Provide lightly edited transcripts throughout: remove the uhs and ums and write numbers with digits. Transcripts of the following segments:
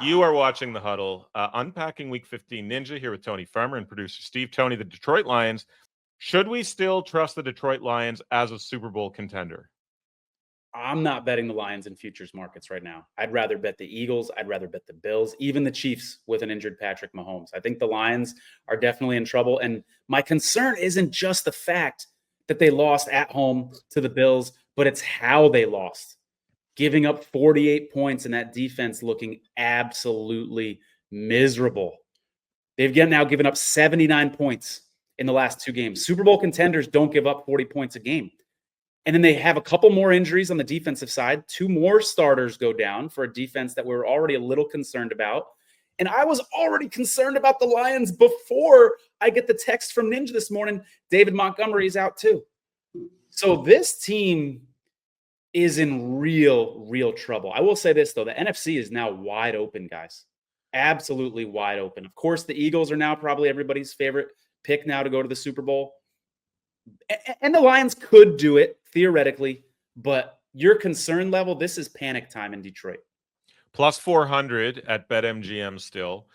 You are watching The Huddle, unpacking Week 15 Ninja here with Tony Farmer and producer Steve. Tony, the Detroit Lions. Should we still trust the Detroit Lions as a Super Bowl contender? I'm not betting the Lions in futures markets right now. I'd rather bet the Eagles. I'd rather bet the Bills, even the Chiefs with an injured Patrick Mahomes. I think the Lions are definitely in trouble. And my concern isn't just the fact that they lost at home to the Bills, but it's how they lost. Giving up 48 points and that defense looking absolutely miserable. They've now given up 79 points in the last 2 games. Super Bowl contenders don't give up 40 points a game. And then they have a couple more injuries on the defensive side. 2 more starters go down for a defense that we're already a little concerned about. And I was already concerned about the Lions before I get the text from Ninja this morning. David Montgomery is out too. So this team is in real trouble. I will say this, though. The NFC is now wide open, guys. Absolutely wide open. Of course, the Eagles are now probably everybody's favorite pick now to go to the Super Bowl. And the Lions could do it, theoretically. But your concern level, this is panic time in Detroit. Plus 400 at BetMGM still.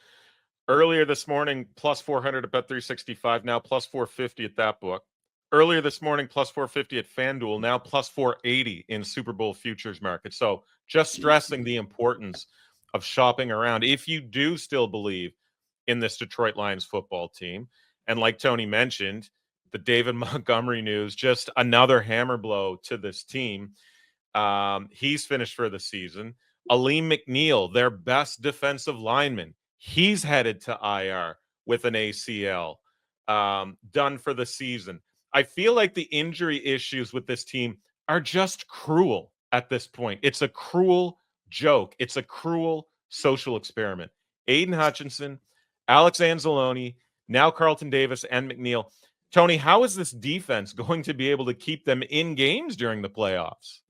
Earlier this morning, plus 400 at Bet365. Now plus 450 at that book. Earlier this morning, plus 450 at FanDuel, now plus 480 in Super Bowl futures market. So just stressing the importance of shopping around if you do still believe in this Detroit Lions football team. And like Tony mentioned, the David Montgomery news, just another hammer blow to this team. He's finished for the season. Alim McNeill, their best defensive lineman, he's headed to IR with an ACL, done for the season. I feel like the injury issues with this team are just cruel at this point. It's a cruel joke. It's a cruel social experiment. Aiden Hutchinson, Alex Anzalone, now Carlton Davis and McNeill. Tony, how is this defense going to be able to keep them in games during the playoffs?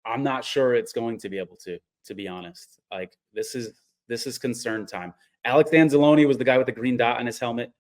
I'm not sure it's going to be able to be honest. Like this is concern time. Alex Anzalone was the guy with the green dot on his helmet.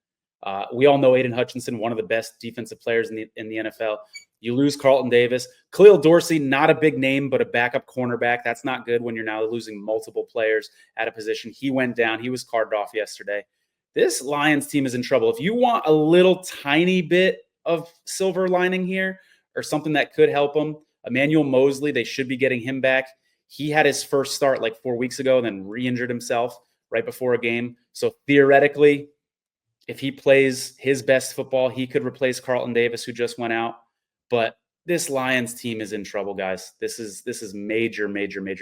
We all know Aiden Hutchinson, one of the best defensive players in the NFL. You lose Carlton Davis. Khalil Dorsey, not a big name, but a backup cornerback. That's not good when you're now losing multiple players at a position. He went down. He was carted off yesterday. This Lions team is in trouble. If you want a little tiny bit of silver lining here or something that could help them, Emmanuel Mosley, they should be getting him back. He had his first start like 4 weeks ago and then re-injured himself right before a game. So theoretically, if he plays his best football, he could replace Carlton Davis, who just went out. But this Lions team is in trouble, guys. This is major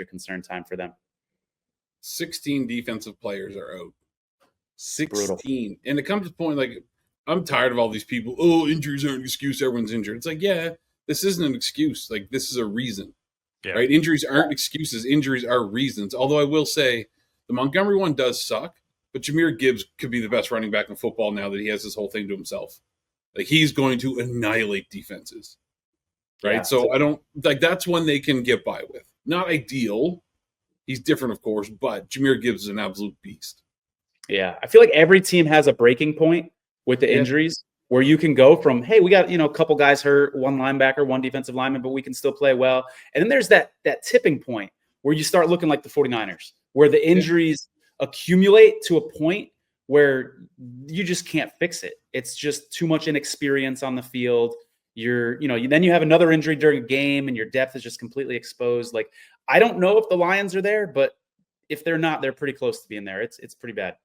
concern time for them. 16 defensive players are out. 16. Brutal. And it comes to the point, like, I'm tired of all these people. Oh, injuries aren't an excuse. Everyone's injured. It's like, yeah, this isn't an excuse. Like, this is a reason. Yeah. Right? Injuries aren't excuses. Injuries are reasons. Although I will say the Montgomery one does suck. But Jahmyr Gibbs could be the best running back in football now that he has this whole thing to himself. Like, he's going to annihilate defenses. Right? Yeah, so I don't – like, that's one they can get by with. Not ideal. He's different, of course, but Jahmyr Gibbs is an absolute beast. Yeah. I feel like every team has a breaking point with the injuries where you can go from, hey, we got, a couple guys hurt, one linebacker, one defensive lineman, but we can still play well. And then there's that tipping point where you start looking like the 49ers, where the injuries – accumulate to a point where you just can't fix it. It's just too much inexperience on the field. Then you have another injury during a game and your depth is just completely exposed. Like, I don't know if the Lions are there, but if they're not, they're pretty close to being there. It's pretty bad.